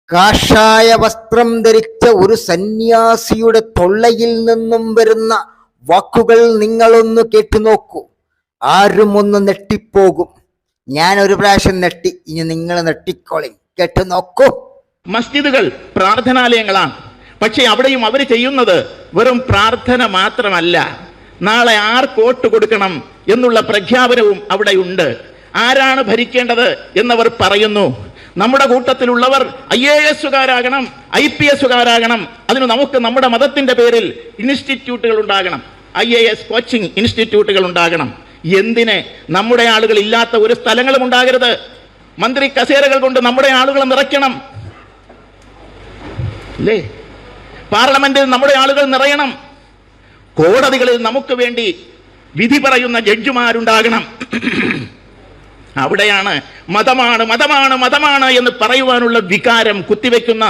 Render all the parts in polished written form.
കാഷായ വസ്ത്രം ധരിച്ച ഒരു സന്യാസിയുടെ തൊള്ളയിൽ നിന്നും വരുന്ന വാക്കുകൾ നിങ്ങളൊന്ന് കേട്ടു നോക്കൂ. ആരും ഒന്ന് നെട്ടിപ്പോകും. ഞാൻ ഒരു പ്രാവശ്യം നെട്ടി, ഇനി നിങ്ങൾ നെട്ടിക്കോളി. കേട്ടു നോക്കൂ. മസ്ജിദുകൾ പ്രാർത്ഥനാലയങ്ങളാണ്. പക്ഷെ അവിടെയും അവർ ചെയ്യുന്നത് വെറും പ്രാർത്ഥന മാത്രമല്ല. നാളെ ആർക്ക് വോട്ട് കൊടുക്കണം എന്നുള്ള പ്രഖ്യാപനവും അവിടെയുണ്ട്. ആരാണ് ഭരിക്കേണ്ടത് എന്നവർ പറയുന്നു. നമ്മുടെ കൂട്ടത്തിലുള്ളവർ IAS-കാരാകണം, IPS-കാരാകണം. അതിന് നമുക്ക് നമ്മുടെ മതത്തിന്റെ പേരിൽ ഇൻസ്റ്റിറ്റ്യൂട്ടുകൾ ഉണ്ടാകണം, IAS കോച്ചിങ് ഇൻസ്റ്റിറ്റ്യൂട്ടുകൾ ഉണ്ടാകണം. എന്തിന്? നമ്മുടെ ആളുകൾ ഇല്ലാത്ത ഒരു സ്ഥലങ്ങളും ഉണ്ടാകരുത്. മന്ത്രി കസേരകൾ കൊണ്ട് നമ്മുടെ ആളുകൾ നിറയ്ക്കണം അല്ലേ? പാർലമെന്റിൽ നമ്മുടെ ആളുകൾ നിറയണം. കോടതികളിൽ നമുക്ക് വേണ്ടി വിധി പറയുന്ന ജഡ്ജിമാരുണ്ടാകണം. അവിടെയാണ് മതമാണ് മതമാണ് മതമാണ് എന്ന് പറയുവാനുള്ള വികാരം കുത്തിവെക്കുന്ന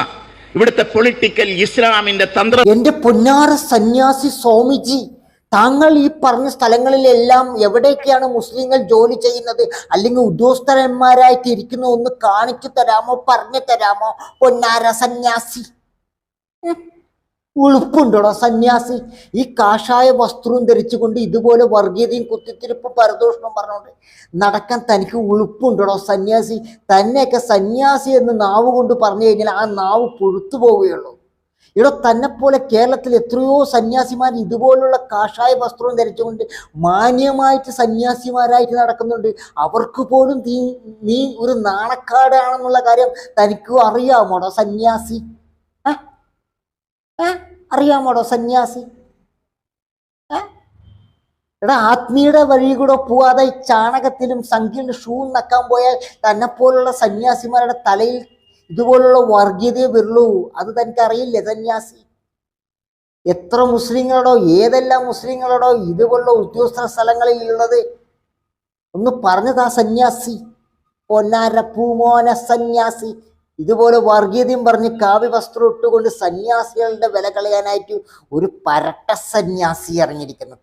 ഇവിടുത്തെ പൊളിറ്റിക്കൽ ഇസ്ലാമിന്റെ തന്ത്രം. എന്റെ പൊന്നാര സന്യാസി സ്വാമിജി, താങ്കൾ ഈ പറഞ്ഞ സ്ഥലങ്ങളിലെല്ലാം എവിടെയൊക്കെയാണ് മുസ്ലിങ്ങൾ ജോലി ചെയ്യുന്നത്, അല്ലെങ്കിൽ ഉദ്യോഗസ്ഥന്മാരായിട്ട് ഇരിക്കുന്ന ഒന്ന് കാണിച്ചു തരാമോ, പറഞ്ഞു തരാമോ പൊന്നാര സന്യാസി? ഉളുപ്പുണ്ടോടോ സന്യാസി? ഈ കാഷായ വസ്ത്രവും ധരിച്ചുകൊണ്ട് ഇതുപോലെ വർഗീയതയും കുത്തിത്തിരിപ്പും പരദൂഷണം പറഞ്ഞുകൊണ്ട് നടക്കാൻ തനിക്ക് ഉളുപ്പുണ്ടോടോ സന്യാസി? തന്നെയൊക്കെ സന്യാസി എന്ന് നാവ് കൊണ്ട് പറഞ്ഞു കഴിഞ്ഞാൽ ആ നാവ് പുഴുത്തു പോവുകയുള്ളൂ. ഇവിടെ തന്നെ കേരളത്തിൽ എത്രയോ സന്യാസിമാർ ഇതുപോലുള്ള കാഷായ വസ്ത്രവും ധരിച്ചുകൊണ്ട് മാന്യമായിട്ട് സന്യാസിമാരായിട്ട് നടക്കുന്നുണ്ട്. അവർക്ക് പോലും നീ ഒരു നാണക്കാടാണെന്നുള്ള കാര്യം തനിക്ക് അറിയാമോടോ സന്യാസി? അറിയാമോടോ സന്യാസി? എടാ, ആത്മീയുടെ വഴി കൂടെ പോവാതെ ചാണകത്തിലും സംഖ്യയിലും ഷൂ നക്കാൻ പോയാൽ തന്നെ പോലുള്ള സന്യാസിമാരുടെ തലയിൽ ഇതുപോലുള്ള വർഗീയതയെ വരുള്ളൂ. അത് തനിക്ക് അറിയില്ലേ സന്യാസി? എത്ര മുസ്ലിങ്ങളോടോ, ഏതെല്ലാം മുസ്ലിങ്ങളോടോ ഇതുപോലുള്ള ഉദ്യോഗസ്ഥ സ്ഥലങ്ങളിൽ ഉള്ളത് ഒന്ന് പറഞ്ഞതാ സന്യാസി. പൊന്നാര പൂമോന സന്യാസി, ഇതുപോലെ വർഗീയതയും പറഞ്ഞ് കാവ്യ വസ്ത്രം ഇട്ടുകൊണ്ട് സന്യാസികളുടെ വില കളയാനായിട്ട് ഒരു പരട്ട സന്യാസി ഇറങ്ങിയിരിക്കുന്നു.